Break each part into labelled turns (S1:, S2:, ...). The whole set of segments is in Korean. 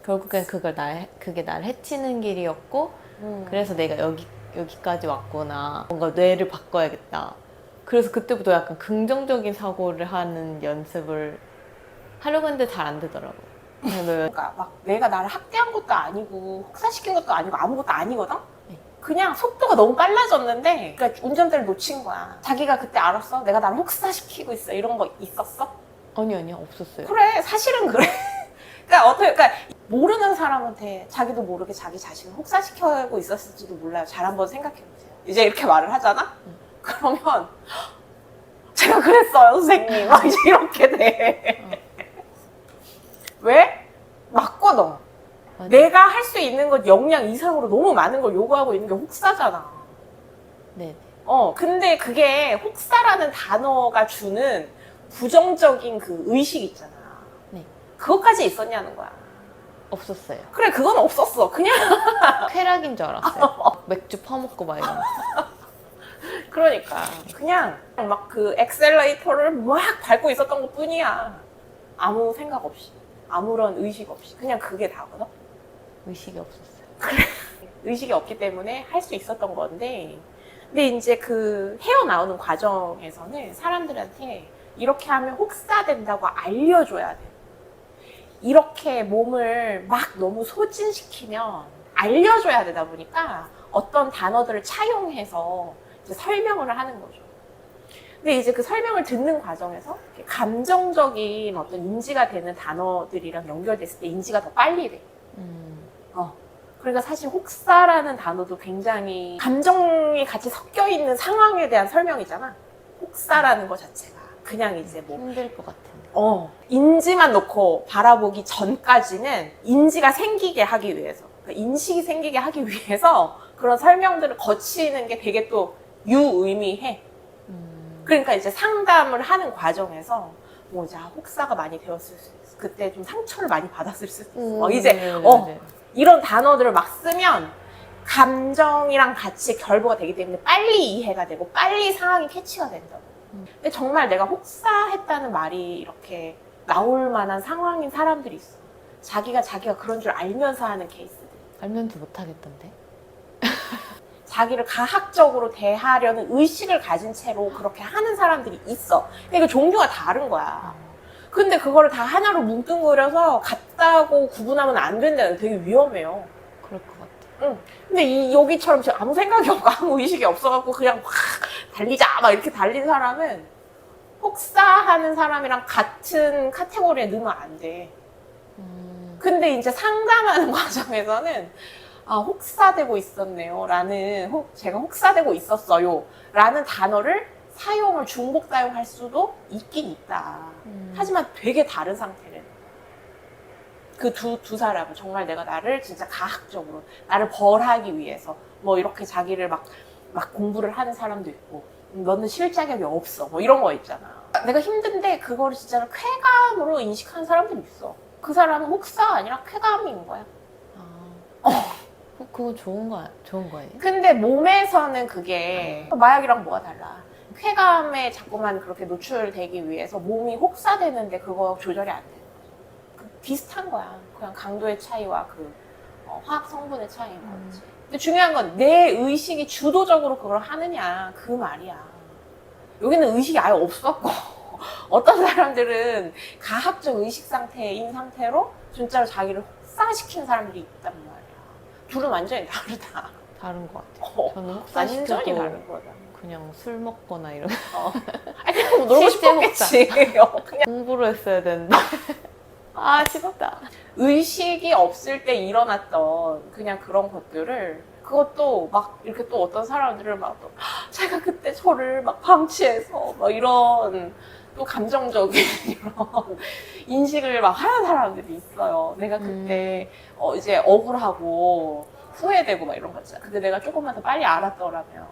S1: 결국엔 그게 날 해치는 길이었고, 그래서 내가 여기까지 왔구나. 뭔가 뇌를 바꿔야겠다. 그래서 그때부터 약간 긍정적인 사고를 하는 연습을 하려고 했는데 잘 안 되더라고요.
S2: 그러니까 막 내가 나를 학대한 것도 아니고 혹사시킨 것도 아니고 아무것도 아니거든?
S1: 네.
S2: 그냥 속도가 너무 빨라졌는데 그러니까 운전대를 놓친 거야. 자기가 그때 알았어? 내가 나를 혹사시키고 있어. 이런 거 있었어?
S1: 아니요, 없었어요.
S2: 그래, 사실은 그래. 그러니까 모르는 사람한테 자기도 모르게 자기 자신을 혹사시키고 있었을지도 몰라요. 잘 한번 생각해보세요. 이제 이렇게 말을 하잖아? 그러면 제가 그랬어요, 선생님. 막 이제 이렇게 돼. 왜? 맞거든.
S1: 맞아요.
S2: 내가 할 수 있는 것 역량 이상으로 너무 많은 걸 요구하고 있는 게 혹사잖아.
S1: 네.
S2: 근데 그게 혹사라는 단어가 주는 부정적인 그 의식 있잖아.
S1: 네.
S2: 그것까지 있었냐는 거야.
S1: 없었어요.
S2: 그래, 그건 없었어. 그냥.
S1: 쾌락인 줄 알았어요. 맥주 퍼먹고 막 이러면서.
S2: 그러니까. 그냥 막 그 엑셀레이터를 막 밟고 있었던 것 뿐이야. 아무 생각 없이. 아무런 의식 없이. 그냥 그게 다거든?
S1: 의식이 없었어요.
S2: 의식이 없기 때문에 할 수 있었던 건데, 근데 이제 그 헤어나오는 과정에서는 사람들한테 이렇게 하면 혹사된다고 알려줘야 돼. 이렇게 몸을 막 너무 소진시키면 알려줘야 되다 보니까 어떤 단어들을 차용해서 이제 설명을 하는 거죠. 근데 이제 그 설명을 듣는 과정에서 감정적인 어떤 인지가 되는 단어들이랑 연결됐을 때 인지가 더 빨리 돼. 그러니까 사실 혹사라는 단어도 굉장히 감정이 같이 섞여 있는 상황에 대한 설명이잖아. 혹사라는 것 자체가. 그냥 이제 뭐
S1: 힘들 것 같은데.
S2: 인지만 놓고 바라보기 전까지는 인지가 생기게 하기 위해서, 그러니까 인식이 생기게 하기 위해서 그런 설명들을 거치는 게 되게 또 유의미해. 그러니까 이제 상담을 하는 과정에서 뭐 자 혹사가 많이 되었을 수 있어. 그때 좀 상처를 많이 받았을 수 있어. 이런 단어들을 막 쓰면 감정이랑 같이 결부가 되기 때문에 빨리 이해가 되고 빨리 상황이 캐치가 된다고. 근데 정말 내가 혹사했다는 말이 이렇게 나올 만한 상황인 사람들이 있어. 자기가 그런 줄 알면서 하는 케이스들.
S1: 알면서 못하겠던데.
S2: 자기를 가학적으로 대하려는 의식을 가진 채로 그렇게 하는 사람들이 있어. 근데 그 종류가 다른 거야. 근데 그거를 다 하나로 뭉뚱그려서 같다고 구분하면 안 된다는 게 되게 위험해요.
S1: 그럴 것 같아.
S2: 응. 근데 여기처럼 지금 아무 생각이 없고 아무 의식이 없어갖고 그냥 확 달리자 막 이렇게 달린 사람은 혹사하는 사람이랑 같은 카테고리에 넣으면 안 돼. 근데 이제 상담하는 과정에서는 혹사되고 있었네요. 제가 혹사되고 있었어요. 라는 단어를 중복 사용할 수도 있긴 있다. 하지만 되게 다른 상태는. 그 두 사람은 정말 내가 나를 진짜 가학적으로, 나를 벌하기 위해서, 뭐 이렇게 자기를 막 공부를 하는 사람도 있고, 너는 쉴 자격이 없어. 뭐 이런 거 있잖아. 내가 힘든데 그거를 진짜로 쾌감으로 인식하는 사람들이 있어. 그 사람은 혹사가 아니라 쾌감인 거야.
S1: 그거 좋은 거예요?
S2: 근데 몸에서는 그게 마약이랑 뭐가 달라. 쾌감에 자꾸만 그렇게 노출되기 위해서 몸이 혹사되는데 그거 조절이 안 되는 거죠. 비슷한 거야. 그냥 강도의 차이와 화학 성분의 차이인 거지. 근데 중요한 건 내 의식이 주도적으로 그걸 하느냐 그 말이야. 여기는 의식이 아예 없었고 어떤 사람들은 가학적 의식 상태인 상태로 진짜로 자기를 혹사시키는 사람들이 있단 말이야. 둘은 완전히 다르다.
S1: 다른 것 같아요. 저는
S2: 완전히
S1: 혹사시켜도
S2: 다른 거다.
S1: 그냥 술 먹거나 이런.
S2: 아니 그냥 뭐 놀고 싶었겠지. 그냥
S1: 공부를 했어야 되는데. 아쉽다.
S2: 의식이 없을 때 일어났던 그냥 그런 것들을 그것도 막 이렇게 또 어떤 사람들을 막 또 제가 그때 저를 막 방치해서 막 이런 또 감정적인 이런 인식을 막 하는 사람들이 있어요. 내가 그때 이제 억울하고 후회되고 막 이런 거 있잖아. 근데 내가 조금만 더 빨리 알았더라면.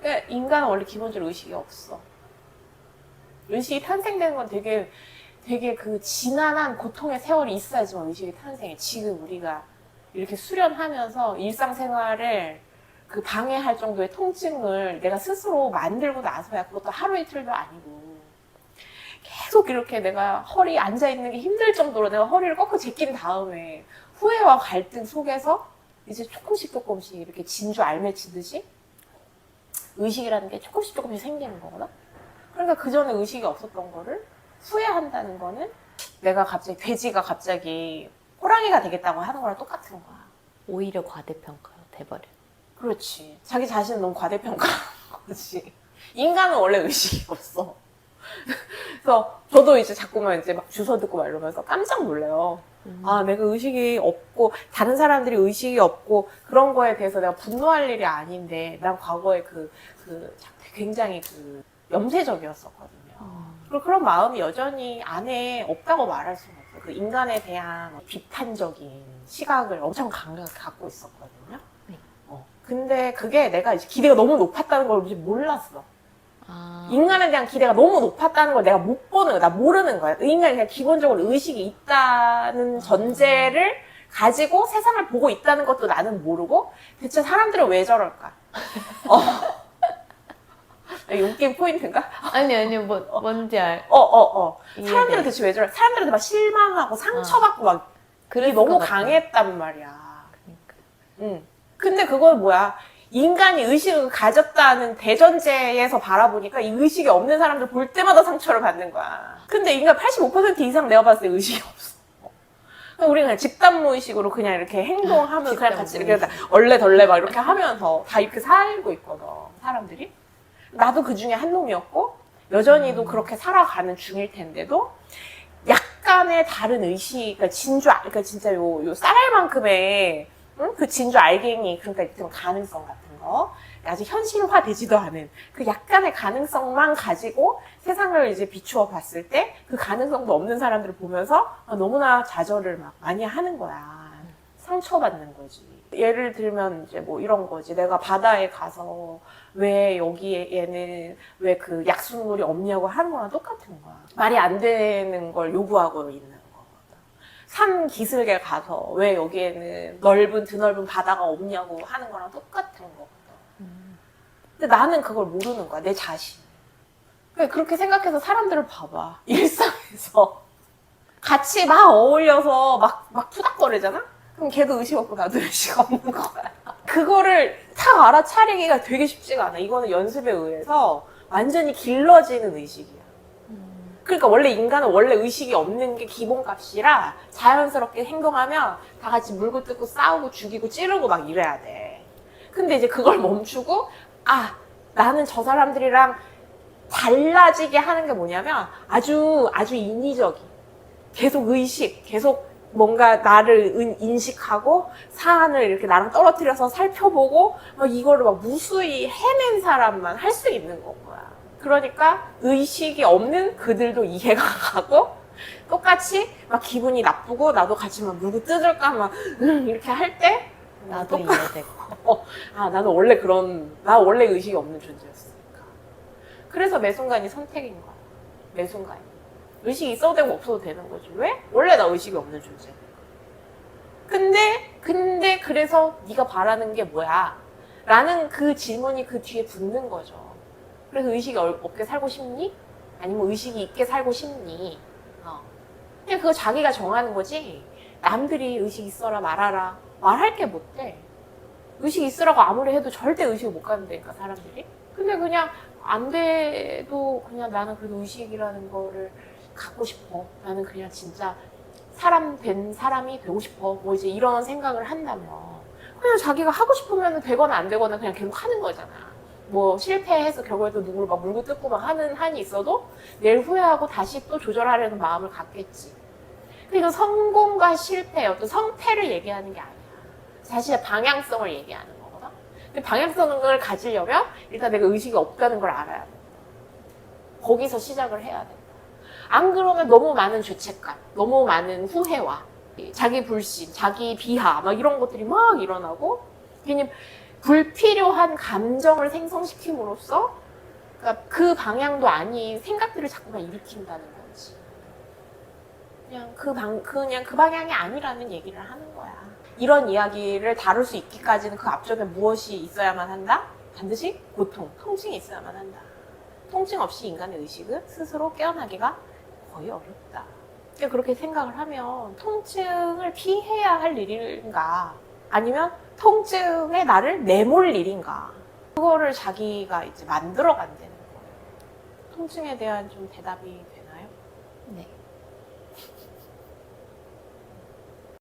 S2: 그러니까 인간은 원래 기본적으로 의식이 없어. 의식이 탄생되는 건 되게 그 지난한 고통의 세월이 있어야지만 의식이 탄생해. 지금 우리가 이렇게 수련하면서 일상생활을 그 방해할 정도의 통증을 내가 스스로 만들고 나서야 그것도 하루 이틀도 아니고. 계속 이렇게 내가 허리 앉아있는 게 힘들 정도로 내가 허리를 꺾어 제낀 다음에 후회와 갈등 속에서 이제 조금씩 이렇게 진주 알매 치듯이 의식이라는 게 조금씩 생기는 거거든. 그러니까 그 전에 의식이 없었던 거를 후회한다는 거는 내가 갑자기 돼지가 갑자기 호랑이가 되겠다고 하는 거랑 똑같은 거야.
S1: 오히려 과대평가가 돼버려.
S2: 그렇지. 자기 자신을 너무 과대평가하는 거지. 인간은 원래 의식이 없어. 그래서 저도 이제 자꾸만 이제 막 주워 듣고 막 이러면서 깜짝 놀래요. 아, 내가 의식이 없고, 다른 사람들이 의식이 없고, 그런 거에 대해서 내가 분노할 일이 아닌데, 난 과거에 굉장히 염세적이었었거든요. 그리고 그런 마음이 여전히 안에 없다고 말할 수는 없어요. 그 인간에 대한 비판적인 시각을 엄청 강하게 갖고 있었거든요.
S1: 네.
S2: 근데 그게 내가 이제 기대가 너무 높았다는 걸 이제 몰랐어.
S1: 아,
S2: 인간에 대한 기대가 너무 높았다는 걸 내가 못 보는 거야. 나 모르는 거야. 인간이 그냥 기본적으로 의식이 있다는 전제를 가지고 세상을 보고 있다는 것도 나는 모르고 대체 사람들은 왜 저럴까? 이게 웃긴 포인트인가?
S1: 아니, 뭔지
S2: 사람들은
S1: 이해돼.
S2: 대체 왜 저럴까? 사람들은 막 실망하고 상처받고 막 그게
S1: 그랬을
S2: 너무
S1: 것 같아.
S2: 강했단 말이야.
S1: 그러니까.
S2: 응. 근데 그건 뭐야? 인간이 의식을 가졌다는 대전제에서 바라보니까 이 의식이 없는 사람들 볼 때마다 상처를 받는 거야. 근데 인간 85% 이상 내가 봤을 때 의식이 없어. 우리는 그냥 집단무의식으로 그냥 이렇게 행동하면 그냥 같이 이렇게 얼레덜레 막 이렇게 하면서 다 이렇게 살고 있거든, 사람들이. 나도 그 중에 한 놈이었고, 여전히도 그렇게 살아가는 중일 텐데도, 약간의 다른 의식, 그러니까 진짜 요 쌀알만큼의 응? 그 진주 알갱이, 그러니까 좀 가능성 같은 거, 아직 현실화되지도 않은 그 약간의 가능성만 가지고 세상을 이제 비추어 봤을 때 그 가능성도 없는 사람들을 보면서 너무나 좌절을 막 많이 하는 거야. 상처받는 거지. 예를 들면 이제 뭐 이런 거지. 내가 바다에 가서 왜 여기에는 왜 그 약수물이 없냐고 하는 거랑 똑같은 거야. 말이 안 되는 걸 요구하고 있는 거거든. 산 기슭에 가서 왜 여기에는 드넓은 바다가 없냐고 하는 거랑 똑같은 거거든. 근데 나는 그걸 모르는 거야, 내 자신. 그렇게 생각해서 사람들을 봐봐. 일상에서. 같이 막 어울려서 막 투닥거리잖아? 그럼 걔도 의식 없고 나도 의식 없는 거야. 그거를 탁 알아차리기가 되게 쉽지가 않아. 이거는 연습에 의해서 완전히 길러지는 의식이야. 그러니까 원래 인간은 원래 의식이 없는 게 기본값이라 자연스럽게 행동하면 다 같이 물고 뜯고 싸우고 죽이고 찌르고 막 이래야 돼. 근데 이제 그걸 멈추고 나는 저 사람들이랑 달라지게 하는 게 뭐냐면 아주 인위적인 계속 의식, 계속 뭔가 나를 인식하고 사안을 이렇게 나랑 떨어뜨려서 살펴보고 이거를 막 무수히 해낸 사람만 할 수 있는 건 거야. 그러니까 의식이 없는 그들도 이해가 가고 똑같이 막 기분이 나쁘고 나도 같이 막 물고 뜯을까 막 이렇게 할 때
S1: 나도 이해되고.
S2: 나는 원래 나 원래 의식이 없는 존재였으니까. 그래서 매 순간이 선택인 거야. 매 순간이. 의식이 있어도 되고 없어도 되는 거지. 왜? 원래 나 의식이 없는 존재니까. 근데 그래서 네가 바라는 게 뭐야? 라는 그 질문이 그 뒤에 붙는 거죠. 그래서 의식이 없게 살고 싶니? 아니면 의식이 있게 살고 싶니? 그냥 그거 자기가 정하는 거지. 남들이 의식 있어라 말아라. 말할 게 못 돼. 의식 있으라고 아무리 해도 절대 의식을 못 갖는다니까, 사람들이. 근데 그냥 안 돼도 그냥 나는 그래도 의식이라는 거를 갖고 싶어. 나는 그냥 진짜 사람 된 사람이 되고 싶어. 뭐 이제 이런 생각을 한다면 그냥 자기가 하고 싶으면 되거나 안 되거나 그냥 계속 하는 거잖아. 뭐 실패해서 결국에 또 누구를 막 물고 뜯고 막 하는 한이 있어도 내일 후회하고 다시 또 조절하려는 마음을 갖겠지. 그러니까 성공과 실패, 어떤 성패를 얘기하는 게 아니야. 자신의 방향성을 얘기하는 거거든. 근데 방향성을 가지려면 일단 내가 의식이 없다는 걸 알아야 돼. 거기서 시작을 해야 돼. 안 그러면 너무 많은 죄책감, 너무 많은 후회와 자기 불신, 자기 비하 막 이런 것들이 막 일어나고 괜히 불필요한 감정을 생성시킴으로써 그러니까 그 방향도 아닌 생각들을 자꾸만 일으킨다는 거지. 그냥 그 방향이 아니라는 얘기를 하는 거야. 이런 이야기를 다룰 수 있기까지는 그 앞쪽에 무엇이 있어야만 한다? 반드시 고통, 통증이 있어야만 한다. 통증 없이 인간의 의식은 스스로 깨어나기가 거의 어렵다. 그러니까 그렇게 생각을 하면 통증을 피해야 할 일인가? 아니면 통증에 나를 내몰 일인가? 그거를 자기가 이제 만들어 간다는 거예요. 통증에 대한 좀 대답이 되나요?
S1: 네.